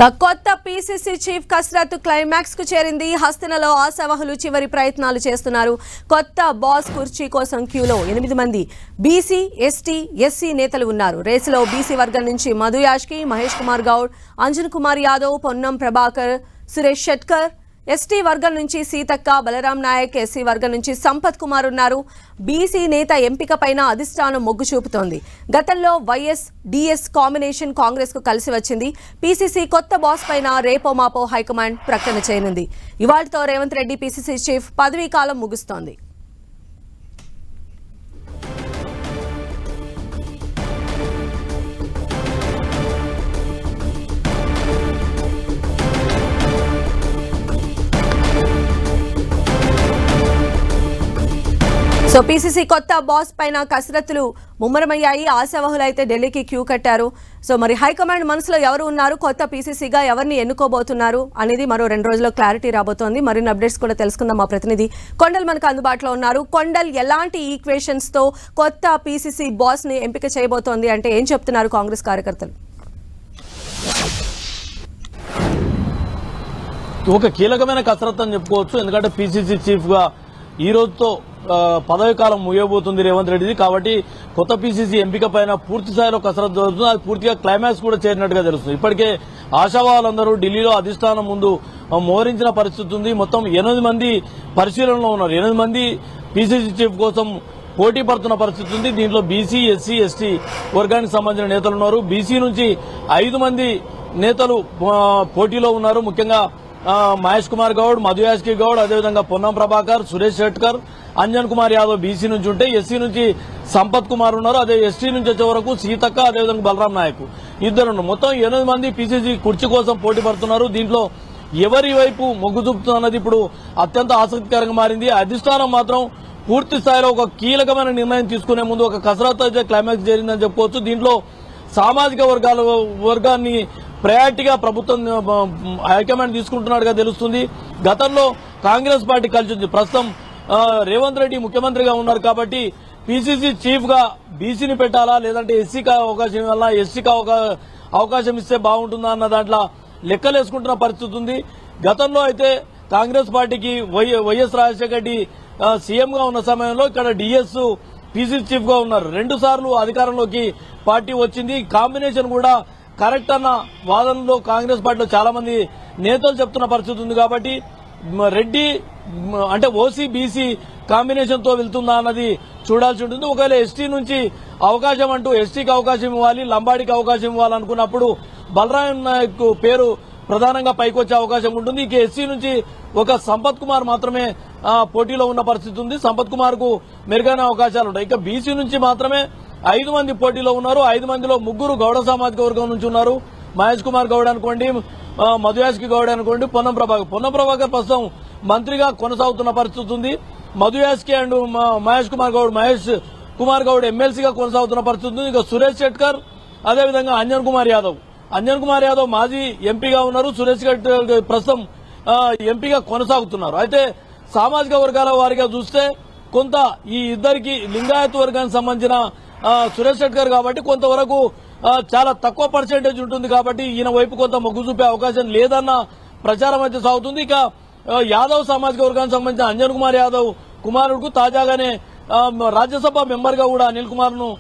కొత్త PCC chief కసరత్తు climax కు చేరింది. హస్తినలో ఆశావహులు చివరి ప్రయత్నాలు చేస్తున్నారు. కొత్త బాస్ కుర్చీ కోసం క్యూలో 8 మంది బీసీ, ఎస్టీ, ఎస్సీ నేతలు ఉన్నారు. రేసులో బీసీ వర్గం నుంచి మధు యాష్కి, మహేష్ కుమార్ గౌడ్, అంజన్ కుమార్ యాదవ్, పొన్నం ప్రభాకర్, సురేష్ షెట్కర్, ఎస్టీ వర్గం నుంచి సీతక్క, బలరాం నాయక్, ఎస్సీ వర్గం నుంచి సంపత్ కుమార్ ఉన్నారు. బీసీ నేత ఎంపిక పైన అధిష్టానం మొగ్గు చూపుతోంది. గతంలో వైఎస్ డిఎస్ కాంబినేషన్ కాంగ్రెస్ కు కలిసి వచ్చింది. పీసీసీ కొత్త బాస్ పైన రేపో మాపో హైకమాండ్ ప్రకటన చేయనుంది. ఇవాళతో రేవంత్ రెడ్డి పీసీసీ చీఫ్ పదవీ కాలం ముగుస్తోంది. సో పీసీసీ కొత్త బాస్ పైన కసరత్తులు ముమ్మరమయ్యాయి. ఆశావహులు అయితే ఢిల్లీకి క్యూ కట్టారు. సో మరి హైకమాండ్ మనసులో ఎవరు ఉన్నారు, కొత్త పీసీసీగా ఎవరిని ఎన్నుకోబోతున్నారు అనేది మరో 2 రోజుల్లో క్లారిటీ రాబోతోంది. మరిన్ని అప్డేట్స్ కూడా తెలుసుకుందాం. మా ప్రతినిధి కొండల్ మనకు అందుబాటులో ఉన్నారు. కొండల్, ఎలాంటి ఈక్వేషన్స్ తో కొత్త పీసీసీ బాస్ ని ఎంపిక చేయబోతోంది అంటే ఏం చెప్తున్నారు కాంగ్రెస్ కార్యకర్తలు? ఒక కీలకమైన కసరత్తు అని చెప్పుకోవచ్చు. ఎందుకంటే పీసీసీ చీఫ్ గా ఈ రోజుతో పదవి కాలం ముగియబోతుంది రేవంత్ రెడ్డిది. కాబట్టి కొత్త పీసీసీ ఎంపిక పైన పూర్తి స్థాయిలో కసరత్తు జరుగుతుంది. అది పూర్తిగా క్లైమాక్స్ కూడా చేరినట్టుగా తెలుస్తుంది. ఇప్పటికే ఆశావాహులందరూ ఢిల్లీలో అధిష్టానం ముందు మోహరించిన పరిస్థితి ఉంది. మొత్తం 8 మంది పరిశీలనలో ఉన్నారు. 8 మంది పీసీసీ చీఫ్ కోసం పోటీ పడుతున్న పరిస్థితి ఉంది. దీంట్లో బీసీ, ఎస్సీ, ఎస్టీ వర్గానికి సంబంధించిన నేతలు ఉన్నారు. బీసీ నుంచి 5 మంది నేతలు పోటీలో ఉన్నారు. ముఖ్యంగా మహేష్ కుమార్ గౌడ్, మధు యాష్కి గౌడ్, అదేవిధంగా పొన్నం ప్రభాకర్, సురేష్ షెట్కర్, అంజన్ కుమార్ యాదవ్ బీసీ నుంచి ఉంటే, ఎస్సీ నుంచి సంపత్ కుమార్ ఉన్నారు. అదే ఎస్టీ నుంచి వచ్చే వరకు సీతక్క, అదేవిధంగా బలరాం నాయక్ ఇద్దరు. మొత్తం 8 మంది పీసీసీ కుర్చీ కోసం పోటీ పడుతున్నారు. దీంట్లో ఎవరి వైపు మొగ్గు చూపుతున్నది ఇప్పుడు అత్యంత ఆసక్తికరంగా మారింది. అధిష్టానం మాత్రం పూర్తి స్థాయిలో ఒక కీలకమైన నిర్ణయం తీసుకునే ముందు ఒక కసరత్తు అయితే క్లైమాక్స్ జరిగిందని చెప్పుకోవచ్చు. దీంట్లో సామాజిక వర్గాన్ని ప్రయారిటీగా ప్రభుత్వం హైకమాండ్ తీసుకుంటున్నట్టుగా తెలుస్తుంది. గతంలో కాంగ్రెస్ పార్టీ కలిసి ఉంది. ప్రస్తుతం రేవంత్ రెడ్డి ముఖ్యమంత్రిగా ఉన్నారు కాబట్టి పీసీసీ చీఫ్ గా బీసీని పెట్టాలా, లేదంటే ఎస్సీకి అవకాశం ఇవ్వాలా, ఎస్సీకి అవకాశం ఇస్తే బాగుంటుందా అన్న దాంట్లో లెక్కలేసుకుంటున్న పరిస్థితి ఉంది. గతంలో అయితే కాంగ్రెస్ పార్టీకి వైఎస్ రాజశేఖర రెడ్డి సీఎం గా ఉన్న సమయంలో ఇక్కడ డిఎస్ పీసీసీ చీఫ్ గా ఉన్నారు. 2 సార్లు అధికారంలోకి పార్టీ వచ్చింది. కాంబినేషన్ కూడా కరెక్ట్ అన్న వాదనలో కాంగ్రెస్ పార్టీలో చాలా మంది నేతలు చెప్తున్న పరిస్థితి ఉంది. కాబట్టి రెడ్డి అంటే ఓసీ బీసీ కాంబినేషన్ తో వెళ్తుందా అన్నది చూడాల్సి ఉంటుంది. ఒకవేళ ఎస్టీ నుంచి అవకాశం అంటూ ఎస్టీకి అవకాశం ఇవ్వాలి, లంబాడికి అవకాశం ఇవ్వాలనుకున్నప్పుడు బలరాం నాయక్ పేరు ప్రధానంగా పైకొచ్చే అవకాశం ఉంటుంది. ఇక ఎస్సీ నుంచి ఒక సంపత్ కుమార్ మాత్రమే పోటీలో ఉన్న పరిస్థితి ఉంది. సంపత్ కుమార్ కు మెరుగైన అవకాశాలు ఉంటాయి. ఇక బీసీ నుంచి మాత్రమే 5 మంది పోటీలో ఉన్నారు. 5 మందిలో 3 గౌడ సామాజిక వర్గం నుంచి ఉన్నారు. మహేష్ కుమార్ గౌడ్ అనుకోండి, మధు యాష్కి గౌడ్ అనుకోండి, పొన్నం ప్రభాకర్ ప్రస్తుతం మంత్రిగా కొనసాగుతున్న పరిస్థితి ఉంది. మధు యాష్కి అండ్ మహేష్ కుమార్ గౌడ్ ఎమ్మెల్సీగా కొనసాగుతున్న పరిస్థితి ఉంది. ఇక సురేష్ షెట్కర్, అదేవిధంగా అంజన్ కుమార్ యాదవ్ మాజీ ఎంపీగా ఉన్నారు. సురేష్ షెట్కర్ ప్రస్తుతం ఎంపీగా కొనసాగుతున్నారు. అయితే సామాజిక వర్గాల వారిగా చూస్తే కొంత ఈ ఇద్దరికి లింగాయత్ వర్గానికి సంబంధించిన సురేష్ షెట్కర్ కాబట్టి కొంతవరకు చాలా తక్కువ పర్సెంటేజ్ ఉంటుంది. కాబట్టి ఈయన వైపు కొంత మొగ్గు చూపే అవకాశం లేదన్న ప్రచారం అయితే సాగుతుంది. ఇక యాదవ్ సామాజిక వర్గానికి సంబంధించిన అంజన్ కుమార్ యాదవ్ కుమారుడుకు తాజాగానే రాజ్యసభ మెంబర్ గా కూడా అనిల్ కుమార్ ను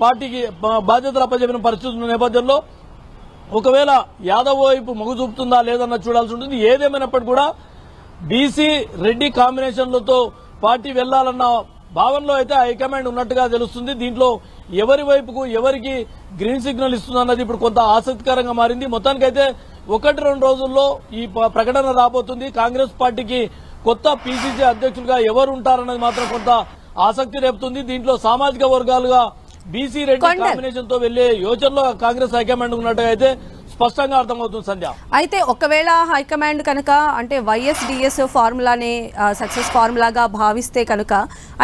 పార్టీకి బాధ్యతలు అప్పచెప్పిన పరిస్థితి ఉన్న నేపథ్యంలో ఒకవేళ యాదవ్ వైపు మొగ్గు చూపుతుందా లేదన్న చూడాల్సి ఉంటుంది. ఏదేమైనప్పటికీ కూడా బీసీ రెడ్డి కాంబినేషన్లతో పార్టీ వెళ్లాలన్న భావనలో అయితే హైకమాండ్ ఉన్నట్టుగా తెలుస్తుంది. దీంట్లో ఎవరి వైపుకు ఎవరికి గ్రీన్ సిగ్నల్ ఇస్తుందన్నది ఇప్పుడు కొంత ఆసక్తికరంగా మారింది. మొత్తానికైతే 1-2 రోజుల్లో ఈ ప్రకటన రాబోతుంది. కాంగ్రెస్ పార్టీకి కొత్త పీసీసీ అధ్యక్షులుగా ఎవరు ఉంటారన్నది మాత్రం కొంత ఆసక్తి రేపుతుంది. దీంట్లో సామాజిక వర్గాలుగా బీసీ రెడ్డి కాంబినేషన్ తో వెళ్లే యోచనలో కాంగ్రెస్ హైకమాండ్ ఉన్నట్టుగా అయితే స్పష్టంగా అర్థమవుతుంది సంధ్య. అయితే ఒకవేళ హైకమాండ్ కనుక అంటే వైఎస్డిఎస్ ఫార్ములానే సక్సెస్ ఫార్ములాగా భావిస్తే కనుక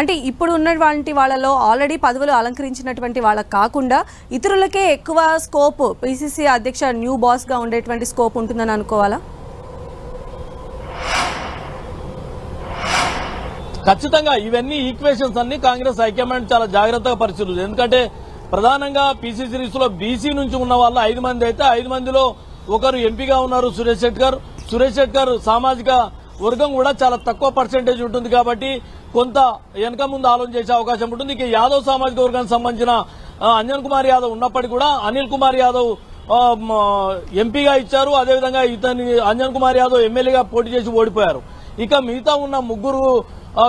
అంటే ఇప్పుడు ఉన్నటువంటి వాళ్ళలో ఆల్రెడీ పదవులు అలంకరించినటువంటి వాళ్ళకి కాకుండా ఇతరులకే ఎక్కువ స్కోప్ పీసీసీ అధ్యక్ష న్యూ బాస్ గా ఉండేటువంటి స్కోప్ ఉంటుందని అనుకోవాలా? ఖచ్చితంగా ఇవన్నీ ఈక్వేషన్స్ అన్ని కాంగ్రెస్ హైకమాండ్ చాలా జాగ్రత్తగా పరిశీలించారు. ఎందుకంటే ప్రధానంగా పీసీసీ లిస్టులో బీసీ నుంచి ఉన్న వాళ్ళు 5 మంది అయితే 5 మందిలో ఒకరు ఎంపీగా ఉన్నారు సురేష్ శెట్కర్ సామాజిక వర్గం కూడా చాలా తక్కువ పర్సెంటేజ్ ఉంటుంది కాబట్టి కొంత వెనక ముందు ఆలోచన చేసే అవకాశం ఉంటుంది. ఇక యాదవ్ సామాజిక వర్గానికి సంబంధించిన అంజన్ కుమార్ యాదవ్ ఉన్నప్పటికీ కూడా అనిల్ కుమార్ యాదవ్ ఎంపీగా ఇచ్చారు. అదేవిధంగా అంజన్ కుమార్ యాదవ్ ఎమ్మెల్యేగా పోటీ చేసి ఓడిపోయారు. ఇక మిగతా ఉన్న ముగ్గురు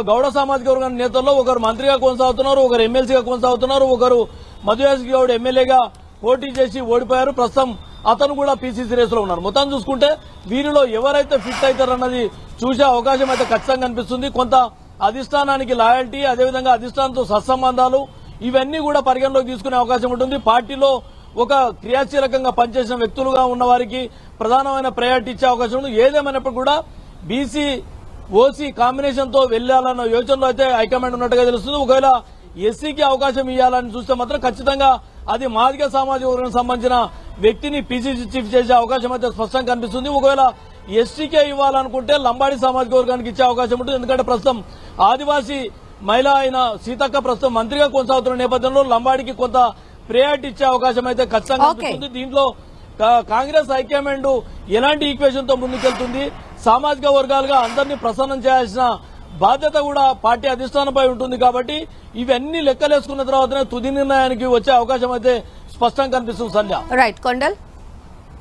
గౌడ సామాజిక వర్గం నేతల్లో ఒకరు మంత్రిగా కొనసాగుతున్నారు, ఒకరు ఎమ్మెల్సీగా కొనసాగుతున్నారు, ఒకరు మధుయాస్ గౌడ్ ఎమ్మెల్యేగా పోటీ చేసి ఓడిపోయారు. ప్రస్తుతం అతను కూడా పీసీసీ రేసులో ఉన్నారు. మొత్తం చూసుకుంటే వీరిలో ఎవరైతే ఫిట్ అవుతారన్నది చూసే అవకాశం అయితే ఖచ్చితంగా కనిపిస్తుంది. కొంత అధిష్టానానికి లాయల్టీ, అదేవిధంగా అధిష్టానంతో సత్సంబంధాలు ఇవన్నీ కూడా పరిగణలోకి తీసుకునే అవకాశం ఉంటుంది. పార్టీలో ఒక క్రియాశీలకంగా పనిచేసిన వ్యక్తులుగా ఉన్న వారికి ప్రధానమైన ప్రయారిటీ ఇచ్చే అవకాశం ఉంది. ఏదేమైనప్పుడు కూడా బీసీ ఓసీ కాంబినేషన్ తో వెళ్లాలన్న యోచనలో అయితే హైకమాండ్ ఉన్నట్టుగా తెలుస్తుంది. ఒకవేళ ఎస్సీకి అవకాశం ఇవ్వాలని చూస్తే మాత్రం ఖచ్చితంగా అది మాదిగ సామాజిక వర్గానికి సంబంధించిన వ్యక్తిని పీసీసీ చీఫ్ చేసే అవకాశం అయితే స్పష్టంగా కనిపిస్తుంది. ఒకవేళ ఎస్టీకే ఇవ్వాలనుకుంటే లంబాడి సామాజిక వర్గానికి ఇచ్చే అవకాశం ఉంటుంది. ఎందుకంటే ప్రస్తుతం ఆదివాసీ మహిళ అయిన సీతక్క ప్రస్తుతం మంత్రిగా కొనసాగుతున్న నేపథ్యంలో లంబాడికి కొంత ప్రయారిటీ ఇచ్చే అవకాశం అయితే ఖచ్చితంగా కనిపిస్తుంది. దీంట్లో కాంగ్రెస్ హైకమాండ్ ఎలాంటి ఈక్వేషన్ తో ముందుకెళ్తుంది, సామాజిక వర్గాలుగా అందరినీ ప్రసన్నం చేయాల్సిన బాధ్యత కూడా పార్టీ అధిష్టానంపై ఉంటుంది. కాబట్టి ఇవన్నీ లెక్కలేసుకున్న తర్వాతనే తుది నిర్ణయానికి వచ్చే అవకాశం అయితే స్పష్టంగా కనిపిస్తుంది. సంధ్య. రైట్ కొండల్.